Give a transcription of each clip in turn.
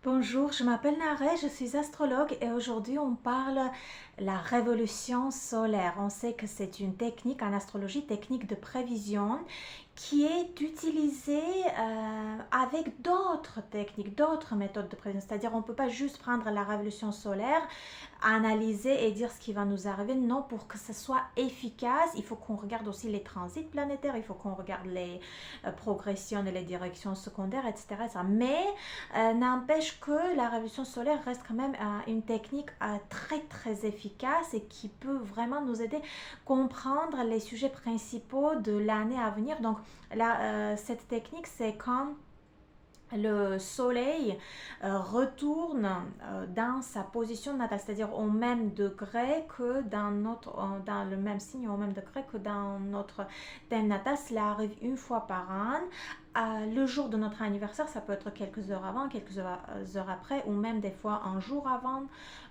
Bonjour, je m'appelle Naré, je suis astrologue et aujourd'hui on parle la révolution solaire. On sait que c'est une technique en astrologie, technique de prévision qui est utilisée avec d'autres techniques, d'autres méthodes de prévision. C'est-à-dire on ne peut pas juste prendre la révolution solaire, analyser et dire ce qui va nous arriver. Non, pour que ce soit efficace, il faut qu'on regarde aussi les transits planétaires, il faut qu'on regarde les progressions et les directions secondaires, etc. etc. Mais n'empêche que la révolution solaire reste quand même une technique très très efficace et qui peut vraiment nous aider à comprendre les sujets principaux de l'année à venir. Donc cette technique, c'est quand le soleil retourne dans sa position natale, c'est-à-dire au même degré que dans le même signe, au même degré que dans notre thème natal. Cela arrive une fois par an. Le jour de notre anniversaire, ça peut être quelques heures avant, quelques heures après, ou même des fois un jour avant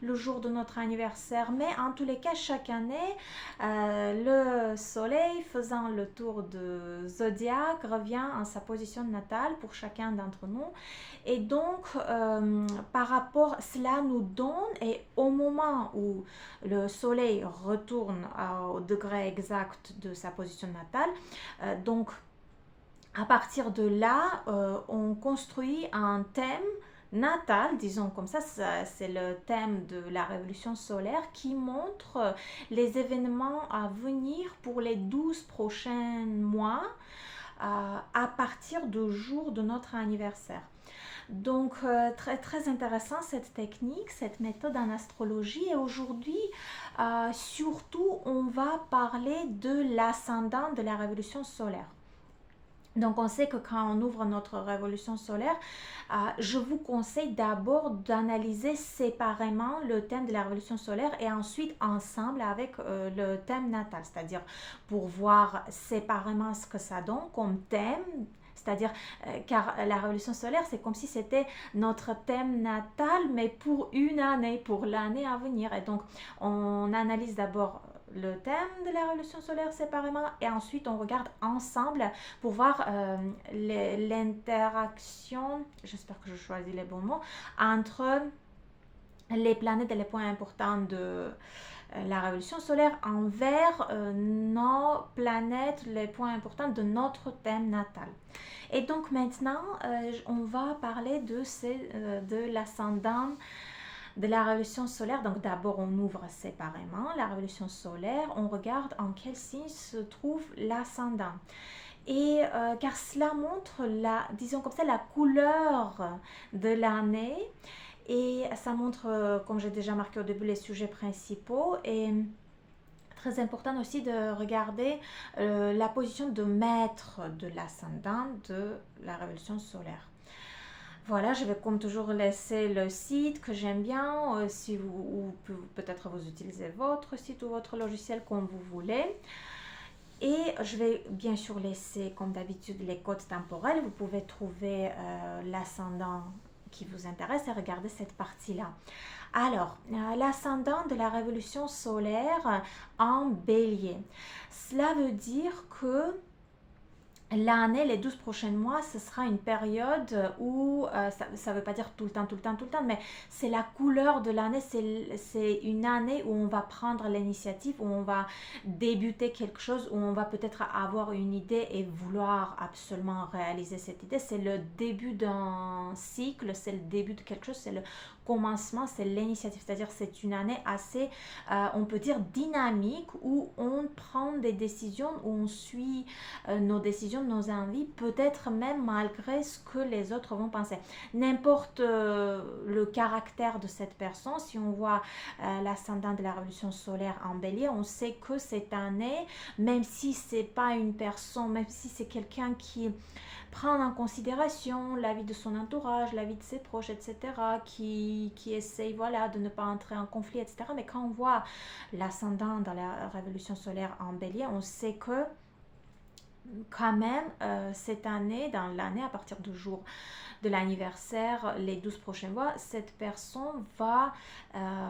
le jour de notre anniversaire. Mais en tous les cas, chaque année, le soleil faisant le tour de zodiaque revient en sa position natale pour chacun d'entre nous. Et donc, par rapport, cela nous donne, et au moment où le soleil retourne au degré exact de sa position natale, donc à partir de là, on construit un thème natal, disons comme ça, c'est le thème de la révolution solaire qui montre les événements à venir pour les 12 prochains mois à partir du jour de notre anniversaire. Donc, très, très intéressant cette technique, cette méthode en astrologie. Et aujourd'hui, surtout, on va parler de l'ascendant de la révolution solaire. Donc, on sait que quand on ouvre notre révolution solaire, je vous conseille d'abord d'analyser séparément le thème de la révolution solaire et ensuite ensemble avec le thème natal, c'est-à-dire pour voir séparément ce que ça donne comme thème. C'est-à-dire, car la révolution solaire, c'est comme si c'était notre thème natal, mais pour une année, pour l'année à venir. Et donc, on analyse d'abord le thème de la révolution solaire séparément et ensuite on regarde ensemble pour voir l'interaction, j'espère que je choisis les bons mots, entre les planètes et les points importants de la révolution solaire envers nos planètes, les points importants de notre thème natal. Et donc maintenant, on va parler de l'ascendant de la révolution solaire. Donc d'abord, on ouvre séparément la révolution solaire, on regarde en quel signe se trouve l'ascendant. Et car cela montre disons comme ça, la couleur de l'année et ça montre, comme j'ai déjà marqué au début, les sujets principaux et très important aussi de regarder la position de maître de l'ascendant de la révolution solaire. Voilà, je vais comme toujours laisser le site que j'aime bien, si vous, ou peut-être vous utilisez votre site ou votre logiciel comme vous voulez. Et je vais bien sûr laisser comme d'habitude les codes temporels. Vous pouvez trouver l'ascendant qui vous intéresse et regarder cette partie-là. Alors, l'ascendant de la révolution solaire en bélier. Cela veut dire que l'année, les 12 prochains mois, ce sera une période où, ça ne veut pas dire tout le temps, tout le temps, tout le temps, mais c'est la couleur de l'année, c'est une année où on va prendre l'initiative, où on va débuter quelque chose, où on va peut-être avoir une idée et vouloir absolument réaliser cette idée. C'est le début d'un cycle, c'est le début de quelque chose, c'est le commencement, c'est l'initiative, c'est-à-dire c'est une année assez, on peut dire, dynamique, où on prend des décisions, où on suit nos décisions, nos envies, peut-être même malgré ce que les autres vont penser. N'importe le caractère de cette personne, si on voit l'ascendant de la révolution solaire en bélier, on sait que cette année, même si c'est pas une personne, même si c'est quelqu'un qui prend en considération la vie de son entourage, la vie de ses proches, etc., qui essaye voilà, de ne pas entrer en conflit, etc. Mais quand on voit l'ascendant dans la révolution solaire en bélier, on sait que quand même, cette année, dans l'année, à partir du jour de l'anniversaire, les 12 prochains mois, cette personne va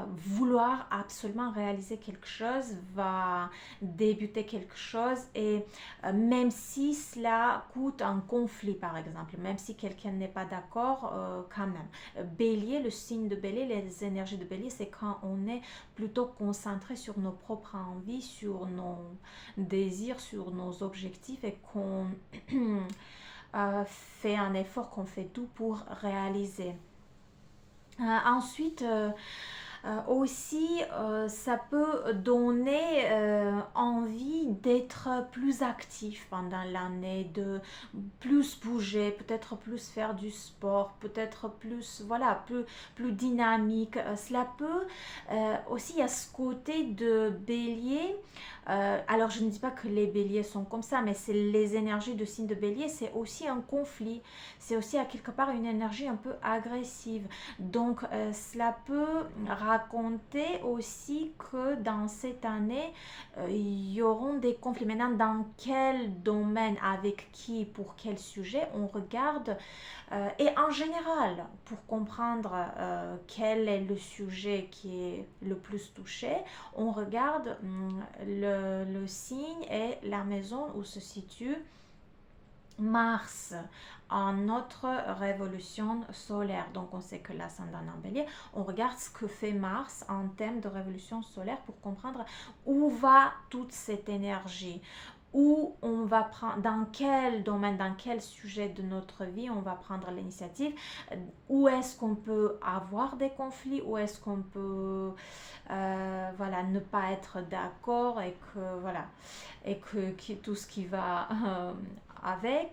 vouloir absolument réaliser quelque chose, va débuter quelque chose et même si cela coûte un conflit par exemple, même si quelqu'un n'est pas d'accord, quand même. Bélier, le signe de Bélier, les énergies de Bélier, c'est quand on est plutôt concentré sur nos propres envies, sur nos désirs, sur nos objectifs et qu'on fait un effort, qu'on fait tout pour réaliser. Ensuite, aussi, ça peut donner envie d'être plus actif pendant l'année, de plus bouger, peut-être plus faire du sport, peut-être plus, voilà, plus dynamique. Cela peut aussi, il y a ce côté de bélier. Alors, je ne dis pas que les béliers sont comme ça, mais c'est les énergies de signe de bélier, c'est aussi un conflit. C'est aussi à quelque part une énergie un peu agressive. Donc, cela peut raconter aussi que dans cette année, il y auront des conflits. Maintenant, dans quel domaine, avec qui, pour quel sujet, on regarde. Et en général, pour comprendre quel est le sujet qui est le plus touché, on regarde le signe et la maison où se situe Mars en notre révolution solaire. Donc on sait que l'ascendant en bélier, on regarde ce que fait Mars en termes de révolution solaire pour comprendre où va toute cette énergie, où on va prendre, dans quel domaine, dans quel sujet de notre vie on va prendre l'initiative, où est-ce qu'on peut avoir des conflits, où est-ce qu'on peut voilà, ne pas être d'accord et que voilà, et que tout ce qui va avec.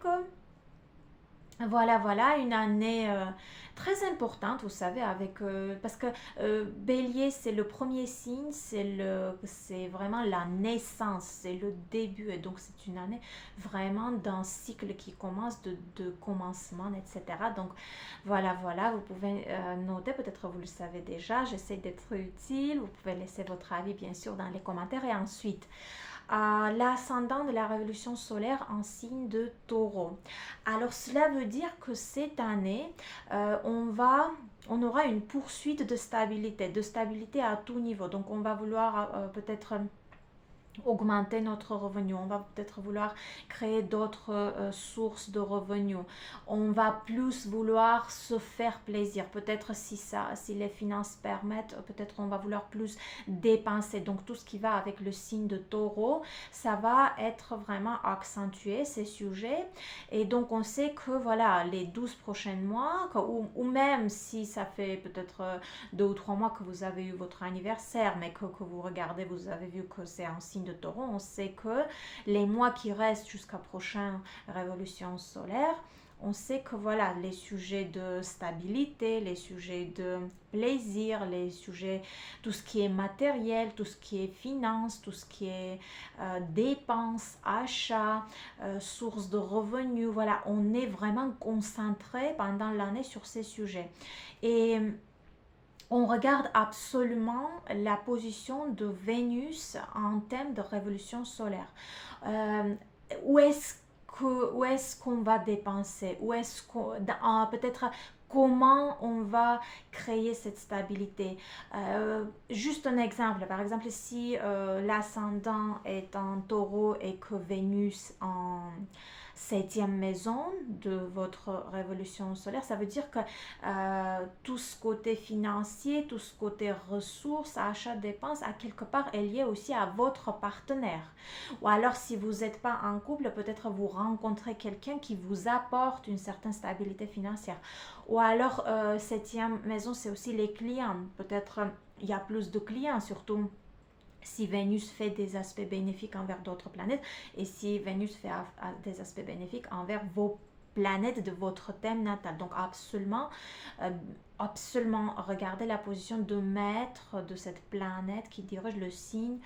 Voilà, voilà, une année très importante, vous savez, avec parce que Bélier, c'est le premier signe, c'est vraiment la naissance, c'est le début, et donc c'est une année vraiment d'un cycle qui commence de commencement, etc. Donc voilà, voilà, vous pouvez noter, peut-être vous le savez déjà, j'essaie d'être utile, vous pouvez laisser votre avis bien sûr dans les commentaires et ensuite l'ascendant de la révolution solaire en signe de taureau. Alors cela veut dire que cette année, on aura une poursuite de stabilité à tout niveau. Donc on va vouloir peut-être augmenter notre revenu, on va peut-être vouloir créer d'autres sources de revenus, on va plus vouloir se faire plaisir, peut-être si les finances permettent, peut-être on va vouloir plus dépenser, donc tout ce qui va avec le signe de taureau, ça va être vraiment accentué ces sujets et donc on sait que voilà les 12 prochains mois ou même si ça fait peut-être 2 ou 3 mois que vous avez eu votre anniversaire mais que vous regardez, vous avez vu que c'est un signe de taureau, on sait que les mois qui restent jusqu'à prochaine révolution solaire, on sait que voilà, les sujets de stabilité, les sujets de plaisir, les sujets, tout ce qui est matériel, tout ce qui est finance, tout ce qui est dépenses, achats, sources de revenus, voilà, on est vraiment concentré pendant l'année sur ces sujets. Et on regarde absolument la position de Vénus en termes de révolution solaire. Euh, où est-ce qu'on va dépenser? Où est-ce qu'on, peut-être comment on va créer cette stabilité. Juste un exemple, par exemple si l'ascendant est en taureau et que Vénus en septième maison de votre révolution solaire, ça veut dire que tout ce côté financier, tout ce côté ressources, achat, dépenses, à quelque part est lié aussi à votre partenaire. Ou alors si vous n'êtes pas en couple, peut-être vous rencontrez quelqu'un qui vous apporte une certaine stabilité financière. Ou alors septième maison, c'est aussi les clients. Peut-être il y a plus de clients, surtout si Vénus fait des aspects bénéfiques envers d'autres planètes et si Vénus fait des aspects bénéfiques envers vos planètes de votre thème natal. Donc absolument regarder la position de maître de cette planète qui dirige le signe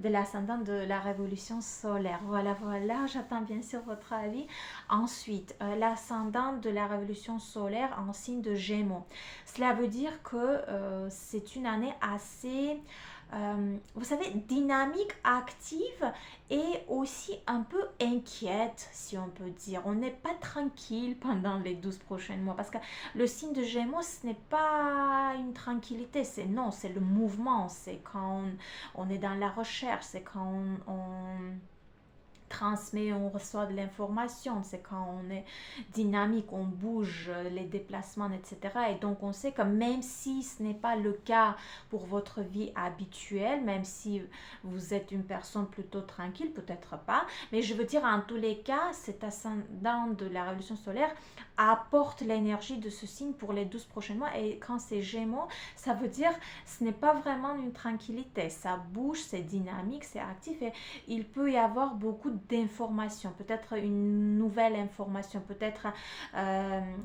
de l'ascendant de la révolution solaire. Voilà, voilà, j'attends bien sûr votre avis. Ensuite, l'ascendant de la révolution solaire en signe de Gémeaux. Cela veut dire que c'est une année assez vous savez, dynamique, active et aussi un peu inquiète, si on peut dire. On n'est pas tranquille pendant les 12 prochains mois parce que le signe de Gémeaux, ce n'est pas une tranquillité, c'est non, c'est le mouvement, c'est quand on est dans la recherche, c'est quand on transmet, on reçoit de l'information, c'est quand on est dynamique, on bouge, les déplacements, etc. Et donc on sait que même si ce n'est pas le cas pour votre vie habituelle, même si vous êtes une personne plutôt tranquille, peut-être pas, mais je veux dire en tous les cas, cet ascendant de la révolution solaire apporte l'énergie de ce signe pour les 12 prochains mois. Et quand c'est Gémeaux, ça veut dire ce n'est pas vraiment une tranquillité, ça bouge, c'est dynamique, c'est actif et il peut y avoir beaucoup d'informations, peut-être une nouvelle information, peut-être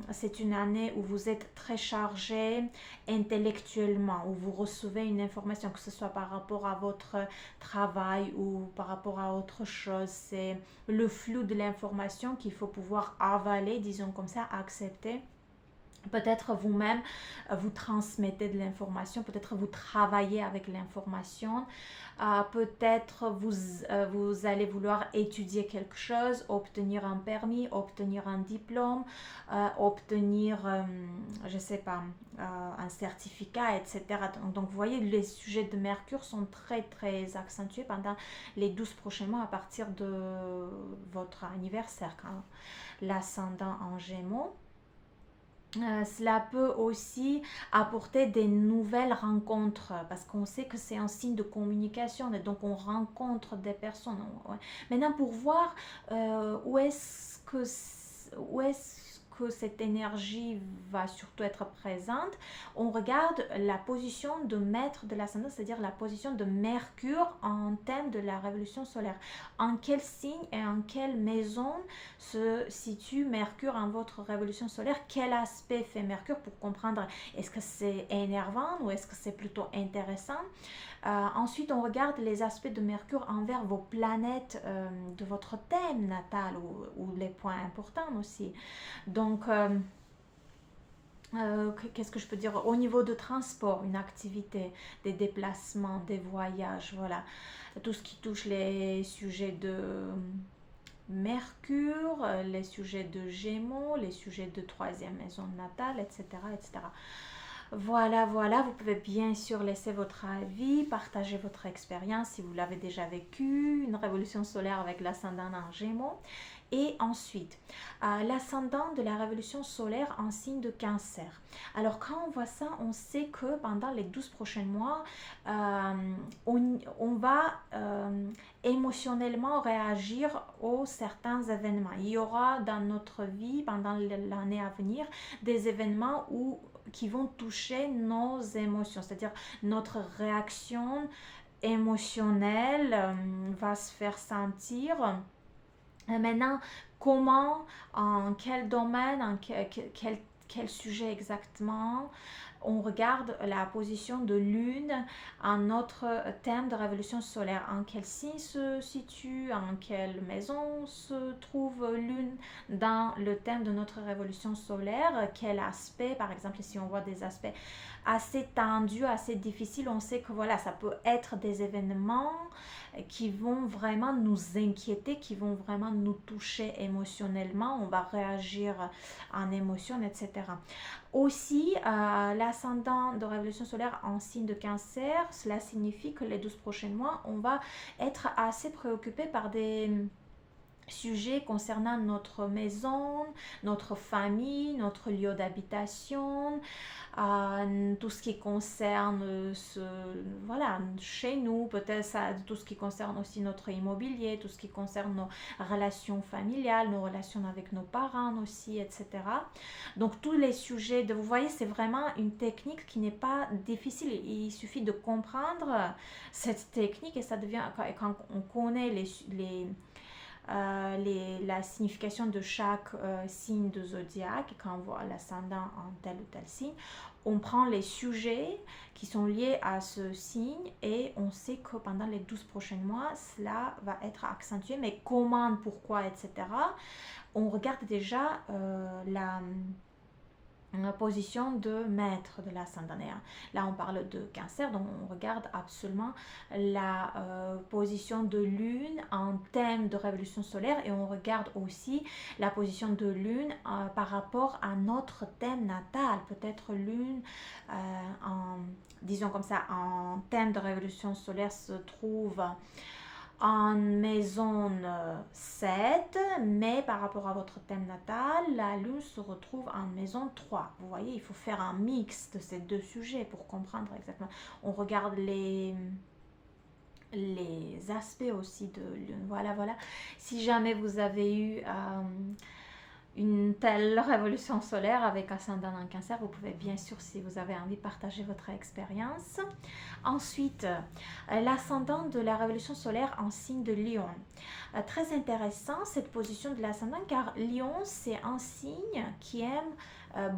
c'est une année où vous êtes très chargé intellectuellement, où vous recevez une information, que ce soit par rapport à votre travail ou par rapport à autre chose. C'est le flux de l'information qu'il faut pouvoir avaler, disons comme ça, accepter. Peut-être vous-même, vous transmettez de l'information, peut-être vous travaillez avec l'information, peut-être vous allez vouloir étudier quelque chose, obtenir un permis, obtenir un diplôme, obtenir, je ne sais pas, un certificat, etc. Donc vous voyez, les sujets de Mercure sont très très accentués pendant les 12 prochains mois à partir de votre anniversaire, quand l'ascendant en Gémeaux. Cela peut aussi apporter des nouvelles rencontres parce qu'on sait que c'est un signe de communication et donc on rencontre des personnes. Ouais. Maintenant, pour voir où est-ce que cette énergie va surtout être présente, on regarde la position de maître de l'ascendant, c'est-à-dire la position de Mercure en thème de la révolution solaire. En quel signe et en quelle maison se situe Mercure en votre révolution solaire? Quel aspect fait Mercure pour comprendre est-ce que c'est énervant ou est-ce que c'est plutôt intéressant? Ensuite, on regarde les aspects de Mercure envers vos planètes de votre thème natal ou les points importants aussi. Donc, qu'est-ce que je peux dire? Au niveau de transport, une activité, des déplacements, des voyages, voilà. Tout ce qui touche les sujets de Mercure, les sujets de Gémeaux, les sujets de troisième maison natale, etc., etc. Voilà, voilà, vous pouvez bien sûr laisser votre avis, partager votre expérience si vous l'avez déjà vécu, une révolution solaire avec l'ascendant en Gémeaux. Et ensuite, l'ascendant de la révolution solaire en signe de Cancer. Alors quand on voit ça, on sait que pendant les 12 prochains mois, on va émotionnellement réagir aux certains événements. Il y aura dans notre vie, pendant l'année à venir, des événements qui vont toucher nos émotions, c'est-à-dire notre réaction émotionnelle va se faire sentir. Maintenant, comment, en quel domaine, quel sujet exactement, on regarde la position de lune en notre thème de révolution solaire. En quel signe se situe, en quelle maison se trouve lune dans le thème de notre révolution solaire, quel aspect, par exemple, si on voit des aspects assez tendus, assez difficiles, on sait que voilà, ça peut être des événements qui vont vraiment nous inquiéter, qui vont vraiment nous toucher émotionnellement, on va réagir en émotion, etc. Aussi, l'ascendant de révolution solaire en signe de Cancer, cela signifie que les 12 prochains mois, on va être assez préoccupé par des sujets concernant notre maison, notre famille, notre lieu d'habitation, tout ce qui concerne voilà, chez nous, peut-être tout ce qui concerne aussi notre immobilier, tout ce qui concerne nos relations familiales, nos relations avec nos parents aussi, etc. Donc tous les sujets, vous voyez, c'est vraiment une technique qui n'est pas difficile. Il suffit de comprendre cette technique et ça devient, quand on connaît la signification de chaque signe de zodiaque, quand on voit l'ascendant en tel ou tel signe, on prend les sujets qui sont liés à ce signe et on sait que pendant les 12 prochains mois, cela va être accentué, mais comment, pourquoi, etc. On regarde déjà position de maître de l'ascendant. Là, on parle de Cancer, donc on regarde absolument la position de Lune en thème de révolution solaire et on regarde aussi la position de Lune par rapport à notre thème natal. Peut-être Lune, disons comme ça, en thème de révolution solaire se trouve en maison 7, mais par rapport à votre thème natal, la lune se retrouve en maison 3. Vous voyez, il faut faire un mix de ces deux sujets pour comprendre exactement. On regarde les aspects aussi de lune. Voilà, voilà. Si jamais vous avez eu une telle révolution solaire avec ascendant en Cancer, vous pouvez bien sûr, si vous avez envie, partager votre expérience. Ensuite, l'ascendant de la révolution solaire en signe de Lion. Très intéressant cette position de l'ascendant car Lion, c'est un signe qui aime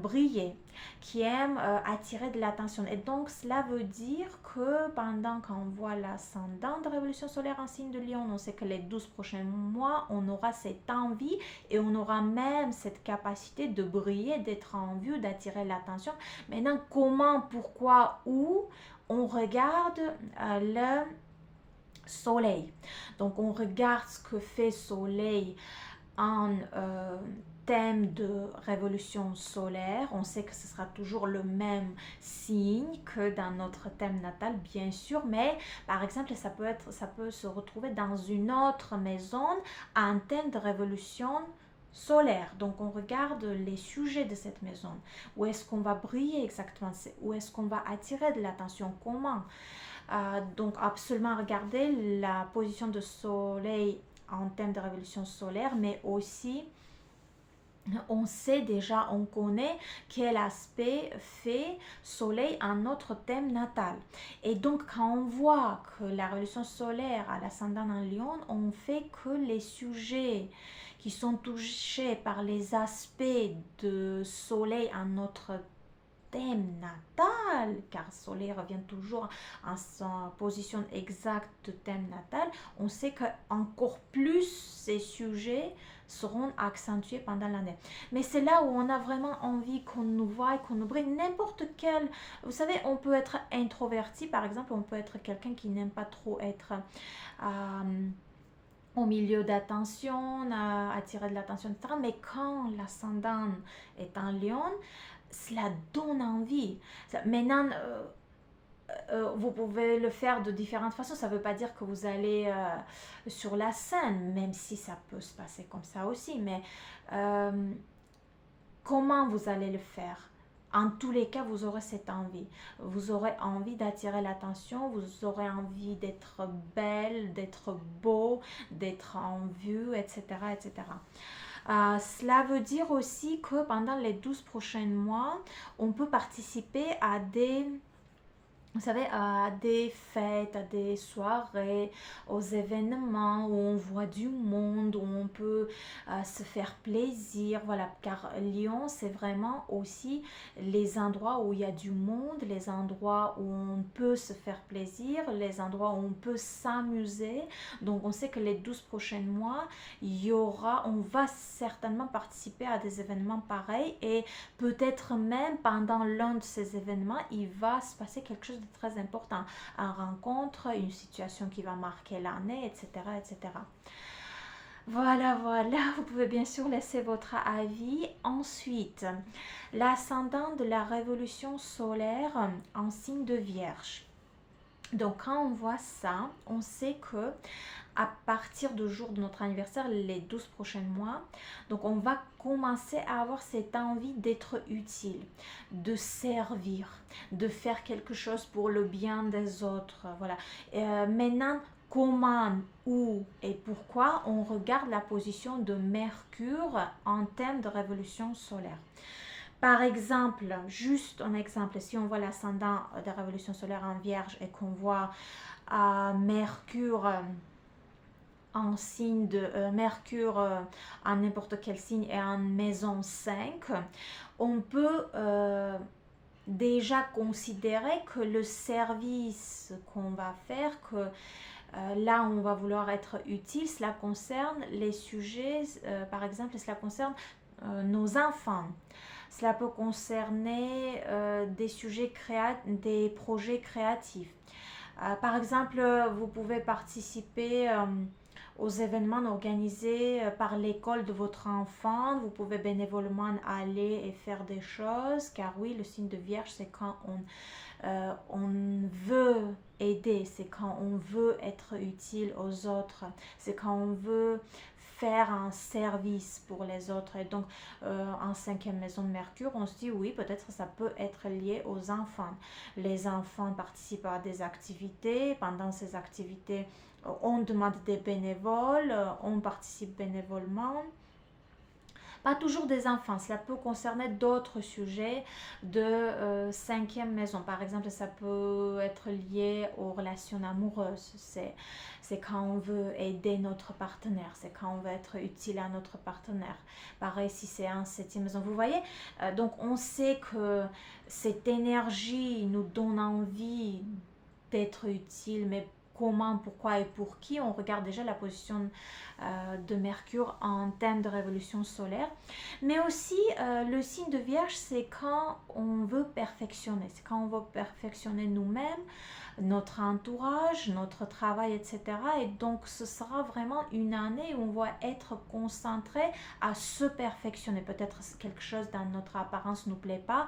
briller, qui aime attirer de l'attention. Et donc, cela veut dire que pendant qu'on voit l'ascendant de révolution solaire en signe de Lion, on sait que les 12 prochains mois, on aura cette envie et on aura même cette capacité de briller, d'être en vue, d'attirer l'attention. Maintenant, comment, pourquoi, où? On regarde le soleil. Donc, on regarde ce que fait soleil en thème de révolution solaire. On sait que ce sera toujours le même signe que dans notre thème natal, bien sûr, mais par exemple, ça peut se retrouver dans une autre maison en thème de révolution solaire. Donc, on regarde les sujets de cette maison. Où est-ce qu'on va briller exactement? Où est-ce qu'on va attirer de l'attention? Comment? Donc, absolument regarder la position de soleil en thème de révolution solaire, mais aussi on sait déjà, on connaît quel aspect fait soleil en notre thème natal. Et donc, quand on voit que la révolution solaire a l'ascendant en Lion, on fait que les sujets qui sont touchés par les aspects de soleil en notre thème natal, car soleil revient toujours en sa position exacte de thème natal, on sait que encore plus ces sujets seront accentués pendant l'année. Mais c'est là où on a vraiment envie qu'on nous voie, qu'on nous brille. N'importe quel, vous savez, on peut être introverti, par exemple, on peut être quelqu'un qui n'aime pas trop être au milieu d'attention, attirer de l'attention, etc. Mais quand l'ascendant est en Lion, cela donne envie. Maintenant, vous pouvez le faire de différentes façons. Ça ne veut pas dire que vous allez sur la scène, même si ça peut se passer comme ça aussi. Mais comment vous allez le faire? En tous les cas, vous aurez cette envie. Vous aurez envie d'attirer l'attention, vous aurez envie d'être belle, d'être beau, d'être en vue, etc. etc. Cela veut dire aussi que pendant les 12 prochains mois, on peut participer à des, vous savez, à des fêtes, à des soirées, aux événements où on voit du monde, où on peut se faire plaisir. Voilà, car Lyon, c'est vraiment aussi les endroits où il y a du monde, les endroits où on peut se faire plaisir, les endroits où on peut s'amuser. Donc, on sait que les 12 prochains mois, on va certainement participer à des événements pareils et peut-être même pendant l'un de ces événements, il va se passer quelque chose de très important, une rencontre, une situation qui va marquer l'année, etc., etc. Voilà, voilà, vous pouvez bien sûr laisser votre avis. Ensuite, l'ascendant de la révolution solaire en signe de Vierge. Donc, quand on voit ça, on sait que à partir du jour de notre anniversaire, les 12 prochains mois, donc on va commencer à avoir cette envie d'être utile, de servir, de faire quelque chose pour le bien des autres. Voilà. Maintenant, comment, où et pourquoi, on regarde la position de Mercure en thème de révolution solaire. Par exemple, juste un exemple, si on voit l'ascendant de révolution solaire en Vierge et qu'on voit Mercure en signe de Mercure en n'importe quel signe et en maison 5, on peut déjà considérer que le service qu'on va faire, que là on va vouloir être utile, cela concerne les sujets, par exemple, cela concerne nos enfants. Cela peut concerner des projets créatifs. Par exemple, vous pouvez participer aux événements organisés par l'école de votre enfant. Vous pouvez bénévolement aller et faire des choses, car oui, le signe de Vierge, c'est quand on veut aider, c'est quand on veut être utile aux autres, c'est quand on veut faire un service pour les autres. Et donc, en cinquième maison de Mercure, on se dit oui, peut-être ça peut être lié aux enfants. Les enfants participent à des activités. Pendant ces activités, on demande des bénévoles, on participe bénévolement. Pas toujours des enfants, cela peut concerner d'autres sujets de cinquième maison. Par exemple, ça peut être lié aux relations amoureuses. C'est quand on veut aider notre partenaire, c'est quand on veut être utile à notre partenaire. Pareil si c'est en septième maison. Vous voyez, donc on sait que cette énergie nous donne envie d'être utile, mais comment, pourquoi et pour qui, on regarde déjà la position de Mercure en thème de révolution solaire. Mais aussi, le signe de Vierge, c'est quand on veut perfectionner. C'est quand on veut perfectionner nous-mêmes, notre entourage, notre travail, etc. Et donc, ce sera vraiment une année où on va être concentré à se perfectionner. Peut-être quelque chose dans notre apparence ne nous plaît pas,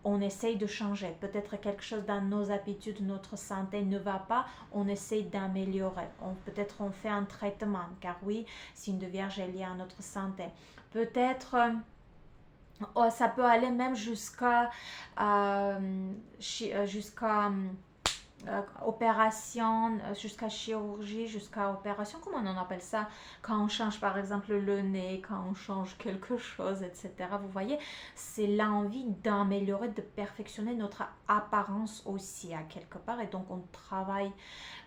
on essaye de changer. Peut-être quelque chose dans nos habitudes, notre santé ne va pas, on essaye d'améliorer. Peut-être on fait un traitement, car oui, signe de Vierge est lié à notre santé. Peut-être ça peut aller même jusqu'à opération, jusqu'à chirurgie, jusqu'à opération, comment on appelle ça, quand on change par exemple le nez, quand on change quelque chose, etc. Vous voyez, c'est l'envie d'améliorer, de perfectionner notre apparence aussi à quelque part, et donc on travaille,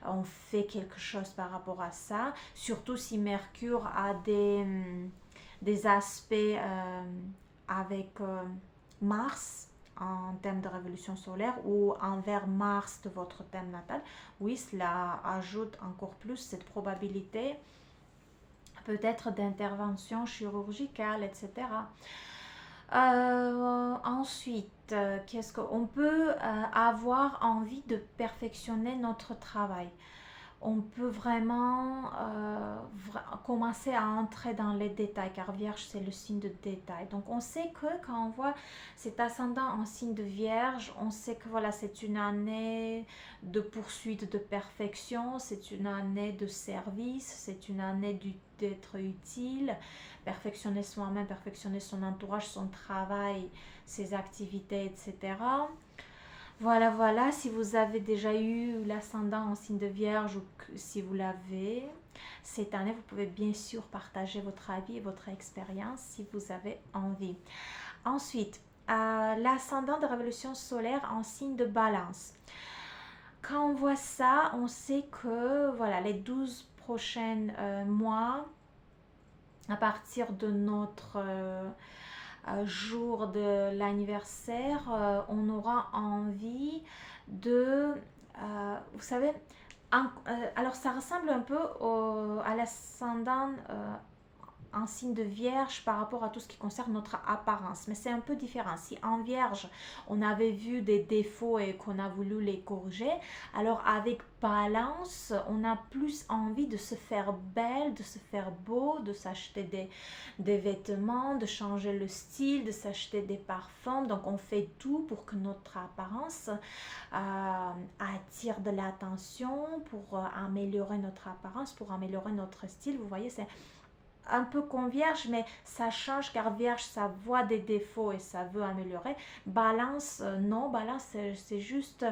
on fait quelque chose par rapport à ça, surtout si Mercure a des aspects avec Mars en thème de révolution solaire ou envers Mars de votre thème natal, oui, cela ajoute encore plus cette probabilité peut-être d'intervention chirurgicale, etc. Ensuite, qu'est-ce qu'on peut avoir envie de perfectionner notre travail. On peut vraiment commencer à entrer dans les détails, car Vierge, c'est le signe de détail. Donc, on sait que quand on voit cet ascendant en signe de Vierge, on sait que voilà, c'est une année de poursuite de perfection, c'est une année de service, c'est une année d'être utile, perfectionner soi-même, perfectionner son entourage, son travail, ses activités, etc. Voilà, voilà, si vous avez déjà eu l'ascendant en signe de Vierge ou si vous l'avez, cette année, vous pouvez bien sûr partager votre avis et votre expérience si vous avez envie. Ensuite, l'ascendant de révolution solaire en signe de Balance. Quand on voit ça, on sait que voilà, les 12 prochains mois, à partir de notre jour de l'anniversaire, on aura envie de, vous savez, alors ça ressemble un peu à l'ascendant un signe de Vierge par rapport à tout ce qui concerne notre apparence. Mais c'est un peu différent. Si en Vierge, on avait vu des défauts et qu'on a voulu les corriger, alors avec Balance, on a plus envie de se faire belle, de se faire beau, de s'acheter des vêtements, de changer le style, de s'acheter des parfums. Donc on fait tout pour que notre apparence attire de l'attention, pour améliorer notre apparence, pour améliorer notre style. Vous voyez, c'est un peu comme Vierge, mais ça change, car Vierge, ça voit des défauts et ça veut améliorer. Balance, non, Balance, c'est juste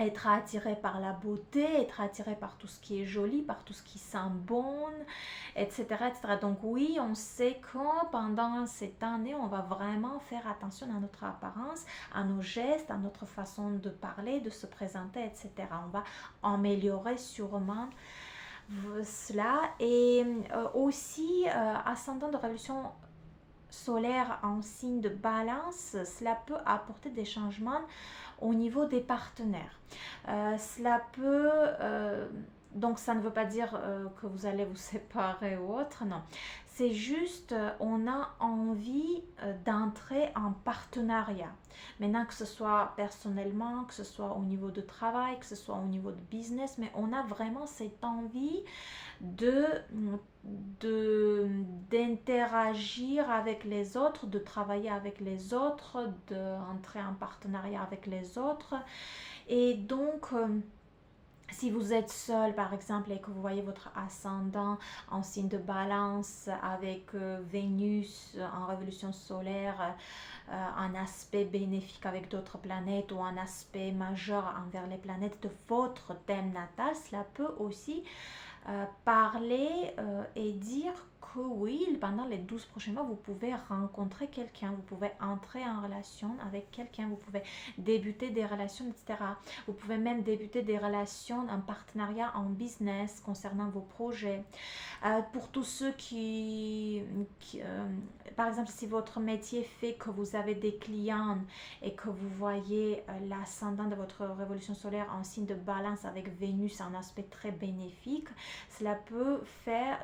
être attiré par la beauté, être attiré par tout ce qui est joli, par tout ce qui sent bon, etc., etc. Donc oui, on sait que pendant cette année, on va vraiment faire attention à notre apparence, à nos gestes, à notre façon de parler, de se présenter, etc. On va améliorer sûrement cela. Et aussi ascendant de révolution solaire en signe de Balance, cela peut apporter des changements au niveau des partenaires. Cela peut donc ça ne veut pas dire que vous allez vous séparer ou autre, non. c'est juste, on a envie d'entrer en partenariat. Maintenant, que ce soit personnellement, que ce soit au niveau de travail, que ce soit au niveau de business, mais on a vraiment cette envie de, d'interagir avec les autres, de travailler avec les autres, d'entrer en partenariat avec les autres. Et donc, si vous êtes seul, par exemple, et que vous voyez votre ascendant en signe de balance avec Vénus en révolution solaire, un aspect bénéfique avec d'autres planètes ou un aspect majeur envers les planètes de votre thème natal, cela peut aussi parler et dire que oui, pendant les 12 prochains mois, vous pouvez rencontrer quelqu'un, vous pouvez entrer en relation avec quelqu'un, vous pouvez débuter des relations, etc. Vous pouvez même débuter des relations, un partenariat en business concernant vos projets. Pour tous ceux par exemple, si votre métier fait que vous avez des clients et que vous voyez l'ascendant de votre révolution solaire en signe de balance avec Vénus, un aspect très bénéfique, cela peut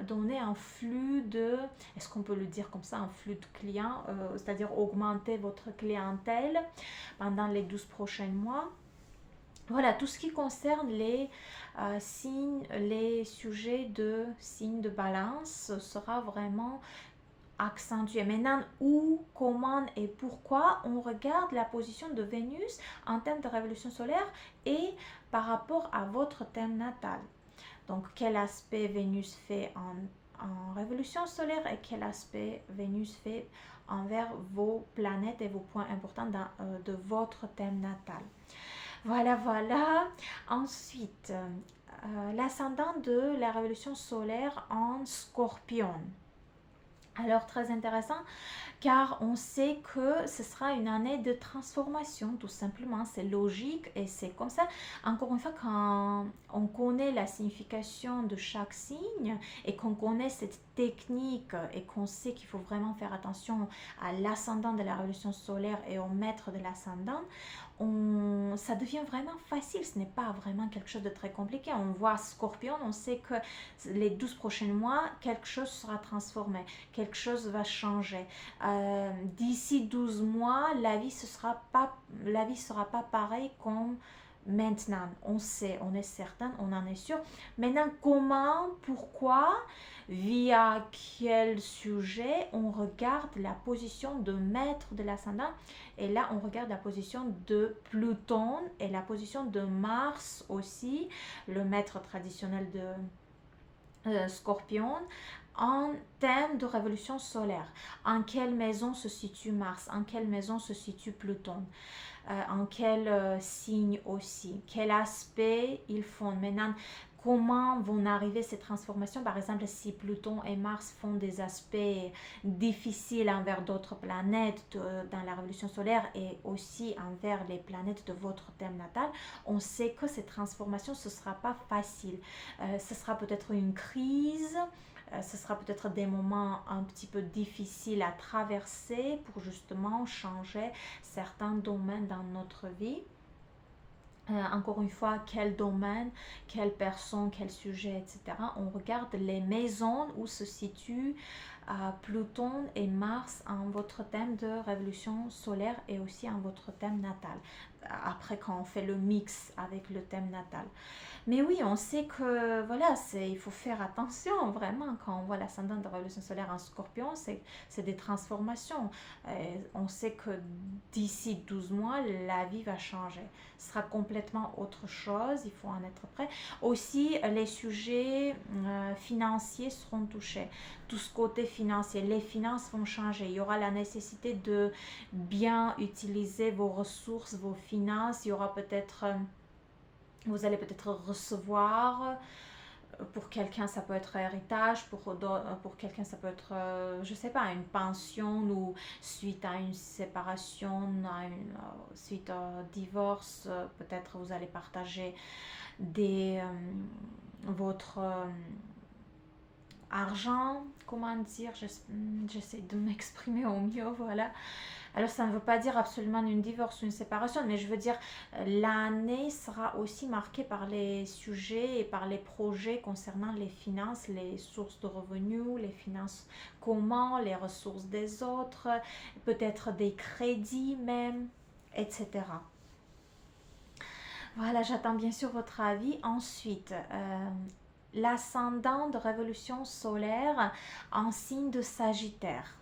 donner un flux de, est-ce qu'on peut le dire comme ça, un flux de clients, c'est-à-dire augmenter votre clientèle pendant les 12 prochains mois. Voilà, tout ce qui concerne les signes, les sujets de signes de balance sera vraiment accentué. Maintenant, où, comment et pourquoi, on regarde la position de Vénus en termes de révolution solaire et par rapport à votre thème natal. Donc, quel aspect Vénus fait en révolution solaire et quel aspect Vénus fait envers vos planètes et vos points importants de votre thème natal. Voilà, voilà. Ensuite, l'ascendant de la révolution solaire en Scorpion. Alors, très intéressant, car on sait que ce sera une année de transformation, tout simplement. C'est logique et c'est comme ça. Encore une fois, quand on connaît la signification de chaque signe et qu'on connaît cette technique et qu'on sait qu'il faut vraiment faire attention à l'ascendant de la révolution solaire et au maître de l'ascendant, ça devient vraiment facile. Ce n'est pas vraiment quelque chose de très compliqué. On voit Scorpion, on sait que les 12 prochains mois, quelque chose sera transformé, quelque chose va changer. D'ici 12 mois, la vie sera pas pareille comme maintenant. On sait, on est certain, on en est sûr. Maintenant, comment, pourquoi, via quel sujet, on regarde la position de maître de l'ascendant. Et là, on regarde la position de Pluton et la position de Mars aussi, le maître traditionnel de Scorpion, en thème de révolution solaire. En quelle maison se situe Mars? En quelle maison se situe Pluton? En quel signe aussi? Quel aspect ils font? Maintenant, comment vont arriver ces transformations? Par exemple, si Pluton et Mars font des aspects difficiles envers d'autres planètes dans la révolution solaire et aussi envers les planètes de votre thème natal, on sait que ces transformations, ce ne sera pas facile. Ce sera peut-être une crise, ce sera peut-être des moments un petit peu difficiles à traverser pour justement changer certains domaines dans notre vie. Encore une fois, quel domaine, quelle personne, quel sujet, etc. On regarde les maisons où se situent Pluton et Mars en votre thème de révolution solaire et aussi en votre thème natal. Après, quand on fait le mix avec le thème natal. Mais oui, on sait que voilà, il faut faire attention vraiment quand on voit l'ascendant de révolution solaire en Scorpion, c'est des transformations. On sait que d'ici 12 mois, la vie va changer. Ce sera complètement autre chose, il faut en être prêt. Aussi, les sujets financiers seront touchés. Tout ce côté financier, les finances vont changer. Il y aura la nécessité de bien utiliser vos ressources, vos finances. Il y aura peut-être... vous allez peut-être recevoir, pour quelqu'un ça peut être héritage, pour quelqu'un ça peut être, je sais pas, une pension ou suite à une séparation, suite à un divorce, peut-être vous allez partager votre argent, comment dire, j'essaie de m'exprimer au mieux, voilà. Alors ça ne veut pas dire absolument une divorce ou une séparation, mais je veux dire l'année sera aussi marquée par les sujets et par les projets concernant les finances, les sources de revenus, les finances comment, les ressources des autres, peut-être des crédits même, etc. Voilà, j'attends bien sûr votre avis. Ensuite, l'ascendant de révolution solaire en signe de Sagittaire.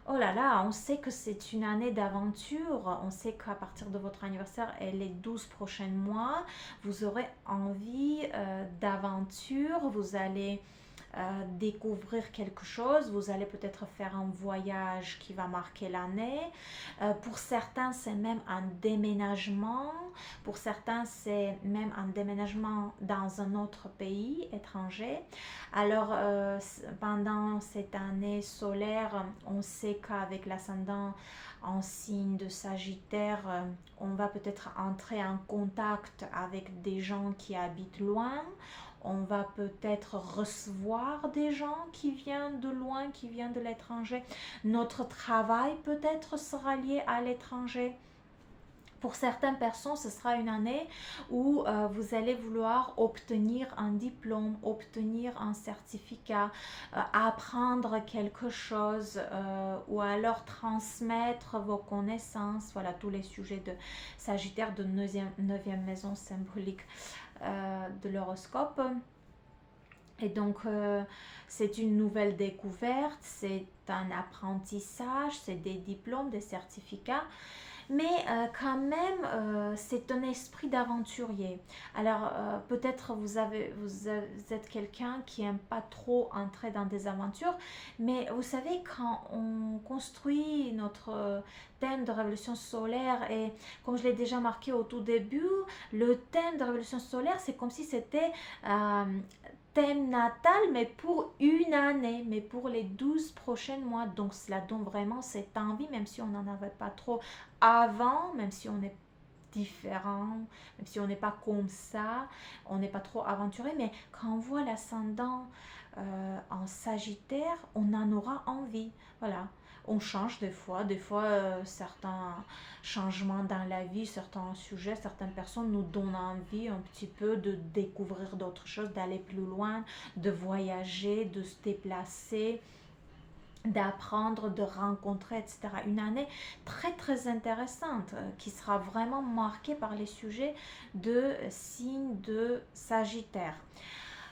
Oh là là, on sait que c'est une année d'aventure. On sait qu'à partir de votre anniversaire et les 12 prochains mois, vous aurez envie d'aventure. Vous allez découvrir quelque chose, vous allez peut-être faire un voyage qui va marquer l'année. Pour certains, c'est même un déménagement. Pour certains, c'est même un déménagement dans un autre pays étranger. Alors, pendant cette année solaire, on sait qu'avec l'ascendant en signe de Sagittaire, on va peut-être entrer en contact avec des gens qui habitent loin. On va peut-être recevoir des gens qui viennent de loin, qui viennent de l'étranger. Notre travail peut-être sera lié à l'étranger. Pour certaines personnes, ce sera une année où vous allez vouloir obtenir un diplôme, obtenir un certificat, apprendre quelque chose ou alors transmettre vos connaissances. Voilà tous les sujets de Sagittaire de 9e maison symbolique de l'horoscope. Et donc, c'est une nouvelle découverte, c'est un apprentissage, c'est des diplômes, des certificats. Mais quand même, c'est un esprit d'aventurier. Alors, peut-être vous êtes quelqu'un qui n'aime pas trop entrer dans des aventures, mais vous savez, quand on construit notre thème de révolution solaire, et comme je l'ai déjà marqué au tout début, le thème de révolution solaire, c'est comme si c'était thème natal, mais pour une année, mais pour les 12 prochains mois. Donc, cela donne vraiment cette envie, même si on n'en avait pas trop avant, même si on est différent, même si on n'est pas comme ça, on n'est pas trop aventuré, mais quand on voit l'ascendant en Sagittaire, on en aura envie. Voilà. On change des fois certains changements dans la vie, certains sujets, certaines personnes nous donnent envie un petit peu de découvrir d'autres choses, d'aller plus loin, de voyager, de se déplacer, d'apprendre, de rencontrer, etc. Une année très très intéressante qui sera vraiment marquée par les sujets de signe de Sagittaire.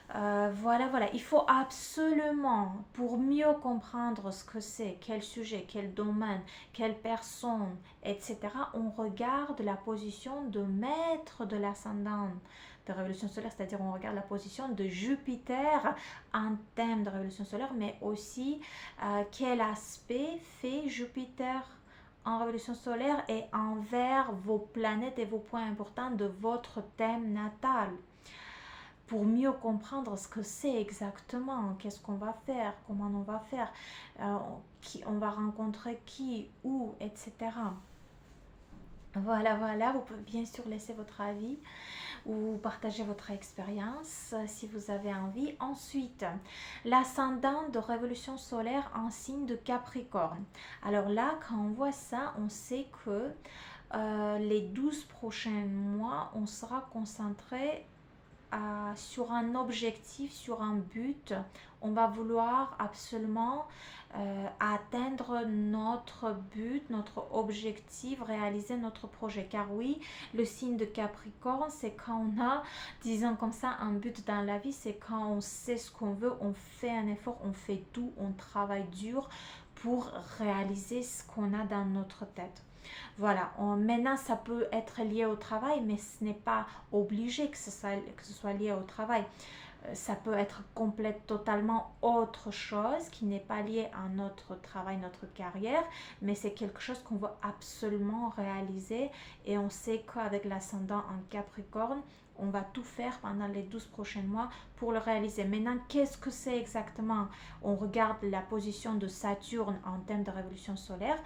Voilà, il faut absolument, pour mieux comprendre ce que c'est, quel sujet, quel domaine, quelle personne, etc., on regarde la position de maître de l'ascendant de révolution solaire, c'est-à-dire on regarde la position de Jupiter en thème de révolution solaire, mais aussi quel aspect fait Jupiter en révolution solaire et envers vos planètes et vos points importants de votre thème natal, pour mieux comprendre ce que c'est exactement, qu'est-ce qu'on va faire, comment on va faire, on va rencontrer qui, où, etc. Voilà, vous pouvez bien sûr laisser votre avis ou partager votre expérience si vous avez envie. Ensuite, l'ascendant de révolution solaire en signe de Capricorne. Alors là, quand on voit ça, on sait que les 12 prochains mois, on sera concentré sur un objectif, sur un but. On va vouloir absolument atteindre notre but, notre objectif, réaliser notre projet. Car oui, le signe de Capricorne, c'est quand on a, disons comme ça, un but dans la vie, c'est quand on sait ce qu'on veut, on fait un effort, on fait tout, on travaille dur pour réaliser ce qu'on a dans notre tête. Voilà, maintenant ça peut être lié au travail, mais ce n'est pas obligé que ce soit lié au travail. Ça peut être totalement autre chose qui n'est pas lié à notre travail, notre carrière, mais c'est quelque chose qu'on veut absolument réaliser et on sait qu'avec l'ascendant en Capricorne, on va tout faire pendant les 12 prochains mois pour le réaliser. Maintenant, qu'est-ce que c'est exactement? On regarde la position de Saturne en thème de révolution solaire.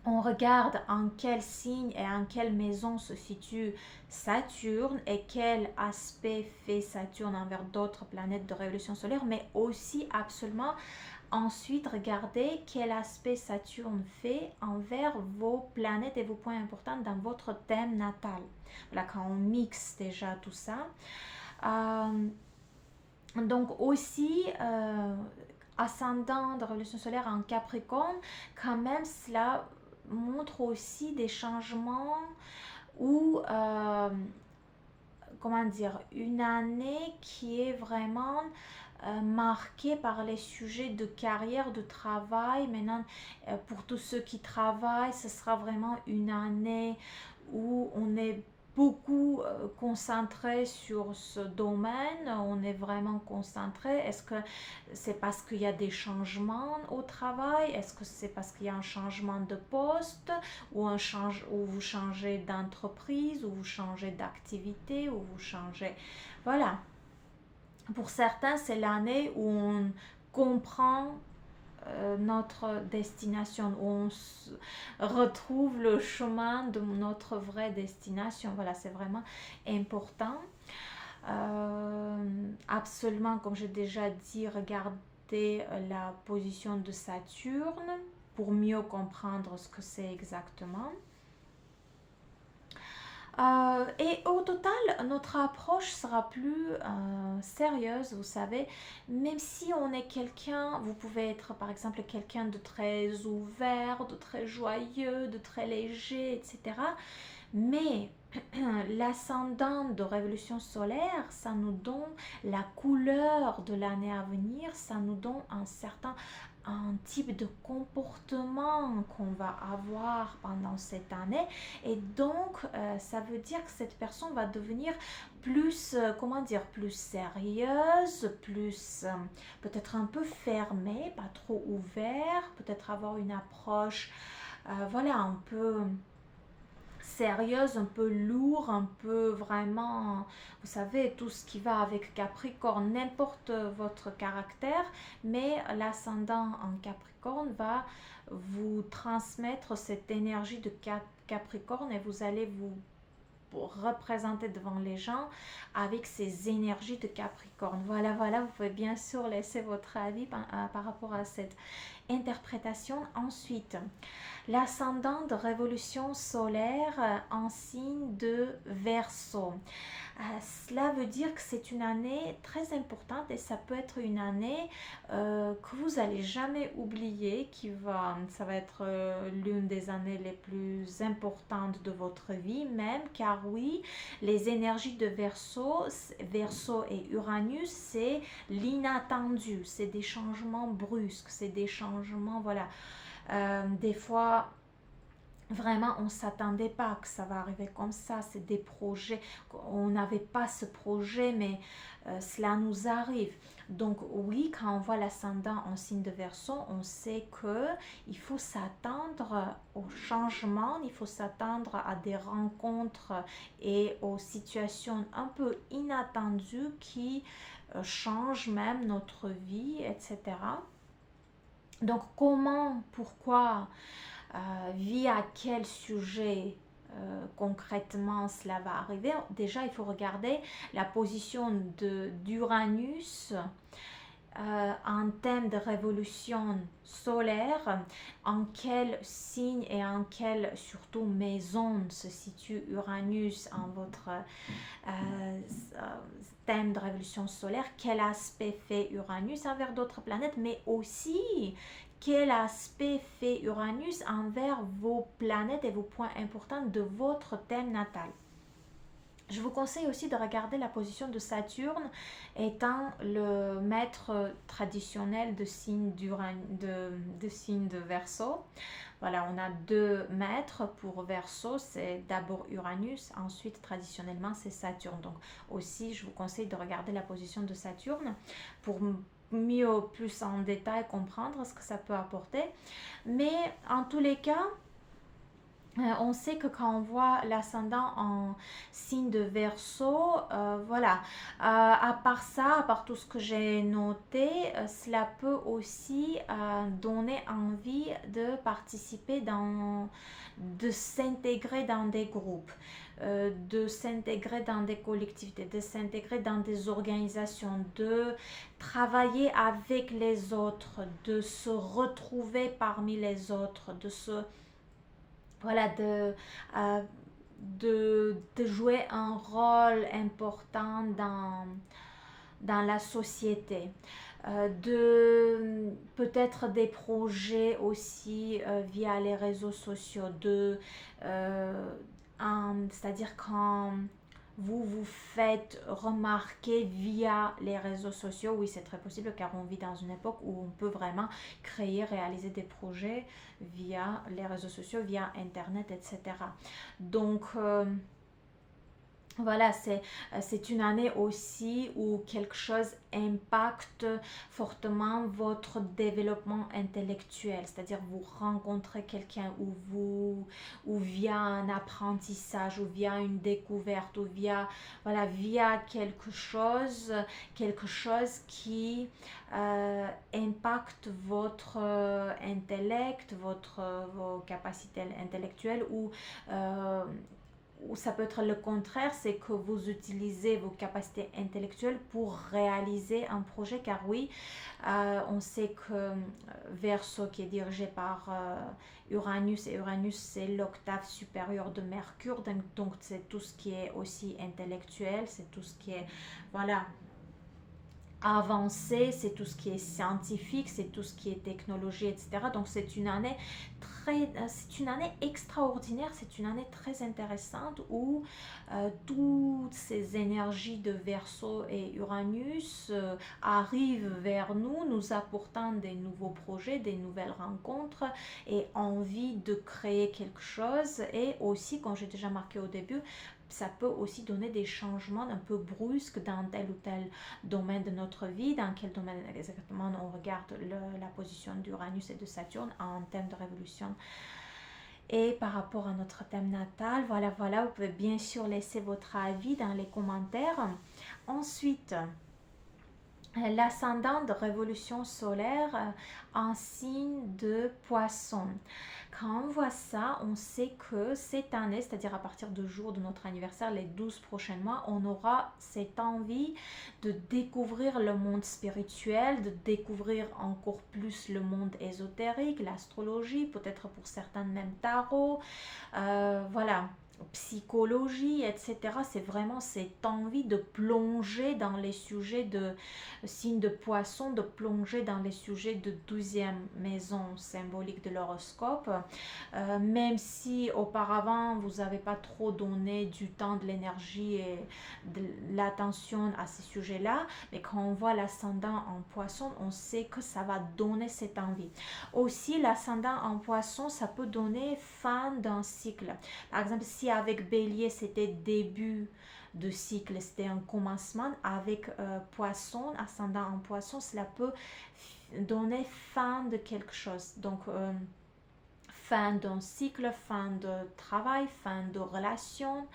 On regarde en quel signe et en quelle maison se situe Saturne et quel aspect fait Saturne envers d'autres planètes de révolution solaire, mais aussi absolument ensuite regardez quel aspect Saturne fait envers vos planètes et vos points importants dans votre thème natal. Voilà, quand on mixe déjà tout ça. Euh, donc aussi, ascendant de révolution solaire en Capricorne, quand même cela montre aussi des changements ou comment dire, une année qui est vraiment marquée par les sujets de carrière, de travail. Maintenant, pour tous ceux qui travaillent, ce sera vraiment une année où on est beaucoup concentré sur ce domaine, on est vraiment concentré. Est-ce que c'est parce qu'il y a des changements au travail? Est-ce que c'est parce qu'il y a un changement de poste ou vous changez d'entreprise, ou vous changez d'activité, ou vous changez... Voilà. Pour certains, c'est l'année où on comprend notre destination, où on retrouve le chemin de notre vraie destination. Voilà, c'est vraiment important. Absolument, comme j'ai déjà dit, regardez la position de Saturne pour mieux comprendre ce que c'est exactement. Et au total, notre approche sera plus sérieuse, vous savez, même si on est quelqu'un, vous pouvez être par exemple quelqu'un de très ouvert, de très joyeux, de très léger, etc. Mais l'ascendant de révolution solaire, ça nous donne la couleur de l'année à venir, ça nous donne un type de comportement qu'on va avoir pendant cette année, et donc ça veut dire que cette personne va devenir plus comment dire, plus sérieuse, plus peut-être un peu fermée, pas trop ouvert, peut-être avoir une approche voilà, un peu sérieuse, un peu lourd, un peu vraiment, vous savez, tout ce qui va avec Capricorne, n'importe votre caractère, mais l'ascendant en Capricorne va vous transmettre cette énergie de Capricorne, et vous allez vous représenter devant les gens avec ces énergies de Capricorne. Voilà, voilà, vous pouvez bien sûr laisser votre avis par rapport à cette interprétation. Ensuite, l'ascendant de révolution solaire en signe de Verseau. Cela veut dire que c'est une année très importante, et ça peut être une année que vous n'allez jamais oublier, ça va être l'une des années les plus importantes de votre vie même, car oui, les énergies de Verseau et Uranus, c'est l'inattendu, c'est des changements brusques, c'est des changements, voilà, des fois vraiment on ne s'attendait pas que ça va arriver comme ça, c'est des projets, on n'avait pas ce projet, mais cela nous arrive. Donc oui, quand on voit l'ascendant en signe de Verseau, on sait que il faut s'attendre au changement, il faut s'attendre à des rencontres et aux situations un peu inattendues qui changent même notre vie, etc. Donc comment, pourquoi, via quel sujet concrètement cela va arriver? Déjà, il faut regarder la position d'Uranus en thème de révolution solaire, en quel signe et en quelle surtout maison se situe Uranus en votre thème de révolution solaire, quel aspect fait Uranus envers d'autres planètes, mais aussi quel aspect fait Uranus envers vos planètes et vos points importants de votre thème natal. Je vous conseille aussi de regarder la position de Saturne, étant le maître traditionnel de signe de Verseau. Voilà, on a deux maîtres pour Verseau, c'est d'abord Uranus, ensuite traditionnellement c'est Saturne. Donc aussi, je vous conseille de regarder la position de Saturne pour mieux, plus en détail comprendre ce que ça peut apporter. Mais en tous les cas, On sait que quand on voit l'ascendant en signe de Verseau, voilà. À part ça, à part tout ce que j'ai noté, cela peut aussi donner envie de participer de s'intégrer dans des groupes, de s'intégrer dans des collectivités, de s'intégrer dans des organisations, de travailler avec les autres, de se retrouver parmi les autres, voilà, euh, de jouer un rôle important dans la société. De peut-être des projets aussi via les réseaux sociaux, c'est-à-dire quand vous vous faites remarquer via les réseaux sociaux. Oui, c'est très possible car on vit dans une époque où on peut vraiment créer, réaliser des projets via les réseaux sociaux, via Internet, etc. Donc, voilà, c'est une année aussi où quelque chose impacte fortement votre développement intellectuel, c'est-à-dire vous rencontrez quelqu'un ou via un apprentissage, ou via une découverte, ou voilà, via quelque chose qui impacte votre intellect, vos capacités intellectuelles, ou ça peut être le contraire, c'est que vous utilisez vos capacités intellectuelles pour réaliser un projet, car oui, on sait que Verseau qui est dirigé par Uranus, et Uranus c'est l'octave supérieure de Mercure, donc c'est tout ce qui est aussi intellectuel, c'est tout ce qui est, voilà, avancé, c'est tout ce qui est scientifique, c'est tout ce qui est technologie, etc. Donc c'est une année extraordinaire, c'est une année très intéressante où toutes ces énergies de Verseau et Uranus arrivent vers nous, nous apportant des nouveaux projets, des nouvelles rencontres et envie de créer quelque chose. Et aussi, comme j'ai déjà marqué au début, ça peut aussi donner des changements un peu brusques dans tel ou tel domaine de notre vie. Dans quel domaine exactement on regarde la position d'Uranus et de Saturne en termes de révolution et par rapport à notre thème natal. Voilà, voilà, vous pouvez bien sûr laisser votre avis dans les commentaires. Ensuite, l'ascendant de révolution solaire en signe de poisson. Quand on voit ça, on sait que cette année, c'est-à-dire à partir du jour de notre anniversaire, les 12 prochains mois, on aura cette envie de découvrir le monde spirituel, de découvrir encore plus le monde ésotérique, l'astrologie, peut-être pour certains même tarot, voilà, psychologie, etc. C'est vraiment cette envie de plonger dans les sujets de signe de poisson, de plonger dans les sujets de 12e maison symbolique de l'horoscope. Même si auparavant vous n'avez pas trop donné du temps, de l'énergie et de l'attention à ces sujets-là, mais quand on voit l'ascendant en poisson, on sait que ça va donner cette envie. Aussi, l'ascendant en poisson, ça peut donner fin d'un cycle. Par exemple, si avec Bélier, c'était début de cycle, c'était un commencement, avec poisson, ascendant en poisson, cela peut donner fin de quelque chose. Donc, fin d'un cycle, fin de travail, fin de relation.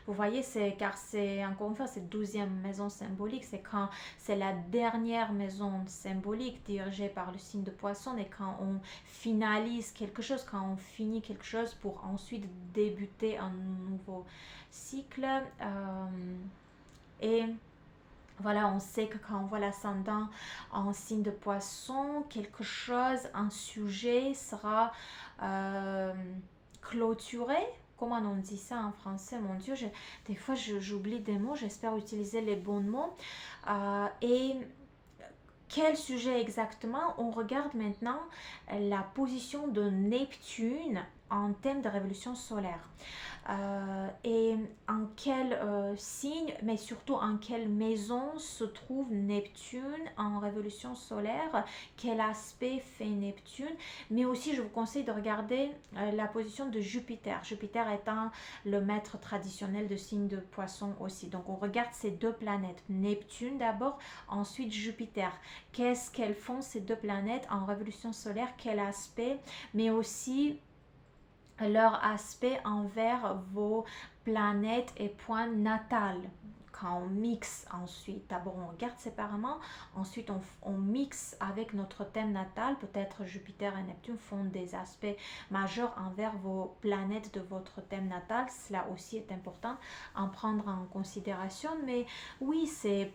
Vous voyez, car c'est encore une fois cette 12e maison symbolique, c'est quand c'est la dernière maison symbolique dirigée par le signe de poisson, et quand on finalise quelque chose, quand on finit quelque chose pour ensuite débuter un nouveau cycle. Et voilà, on sait que quand on voit l'ascendant en signe de poisson, quelque chose, un sujet sera clôturé. Comment on dit ça en français? Mon Dieu, des fois j'oublie des mots, j'espère utiliser les bons mots. Et quel sujet exactement? On regarde maintenant la position de Neptune en thème de révolution solaire. Et en quel signe, mais surtout en quelle maison se trouve Neptune en révolution solaire, quel aspect fait Neptune, mais aussi je vous conseille de regarder la position de Jupiter, Jupiter étant le maître traditionnel de signe de poisson aussi. Donc on regarde ces deux planètes, Neptune d'abord, ensuite Jupiter. Qu'est-ce qu'elles font ces deux planètes en révolution solaire, quel aspect, mais aussi leur aspect envers vos planètes et points natals. Quand on mixe ensuite, d'abord on regarde séparément, ensuite on mixe avec notre thème natal, peut-être Jupiter et Neptune font des aspects majeurs envers vos planètes de votre thème natal, cela aussi est important à prendre en considération, mais oui, c'est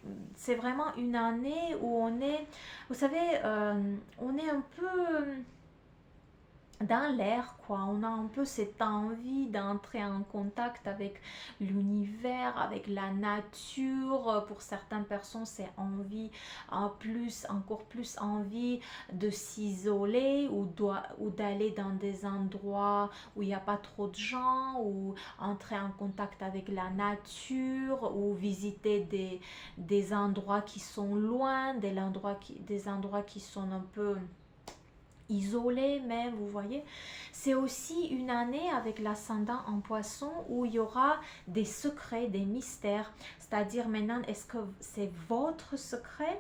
vraiment une année où on est, vous savez, on est un peu dans l'air, quoi. On a un peu cette envie d'entrer en contact avec l'univers, avec la nature. Pour certaines personnes, c'est envie, encore plus envie de s'isoler ou d'aller dans des endroits où il n'y a pas trop de gens, ou entrer en contact avec la nature, ou visiter des endroits qui sont loin, des endroits qui sont un peu isolé même, vous voyez. C'est aussi une année avec l'ascendant en poisson où il y aura des secrets, des mystères. C'est-à-dire maintenant, est-ce que c'est votre secret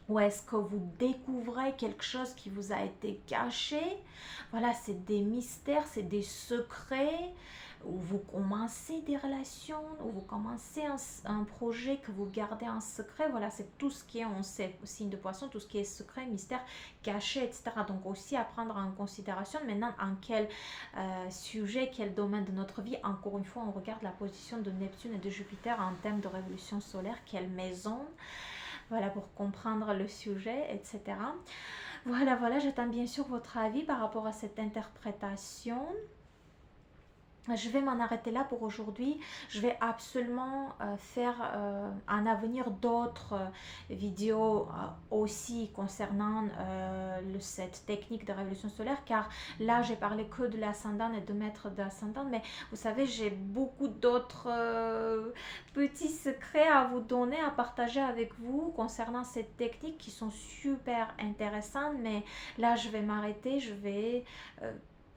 ou est-ce que vous découvrez quelque chose qui vous a été caché? Voilà, c'est des mystères, c'est des secrets où vous commencez des relations, où vous commencez un projet que vous gardez en secret. Voilà, c'est tout ce qui est, on sait, signe de poisson, tout ce qui est secret, mystère, caché, etc. Donc aussi à prendre en considération maintenant en quel sujet, quel domaine de notre vie. Encore une fois, on regarde la position de Neptune et de Jupiter en termes de révolution solaire, quelle maison. Voilà, pour comprendre le sujet, etc. Voilà, j'attends bien sûr votre avis par rapport à cette interprétation. Je vais m'en arrêter là pour aujourd'hui. Je vais absolument faire en avenir d'autres vidéos aussi concernant cette technique de révolution solaire, car là j'ai parlé que de l'ascendant et de maître d'ascendant, mais vous savez j'ai beaucoup d'autres petits secrets à vous donner, à partager avec vous concernant cette technique qui sont super intéressantes, mais là je vais m'arrêter, je vais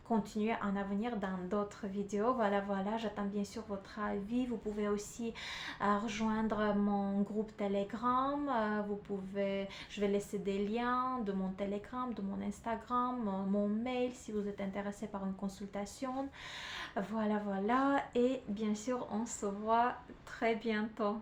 continuer en avenir dans d'autres vidéos. Voilà, j'attends bien sûr votre avis. Vous pouvez aussi rejoindre mon groupe Telegram. Je vais laisser des liens de mon Telegram, de mon Instagram, mon mail si vous êtes intéressé par une consultation. Voilà, et bien sûr, on se voit très bientôt.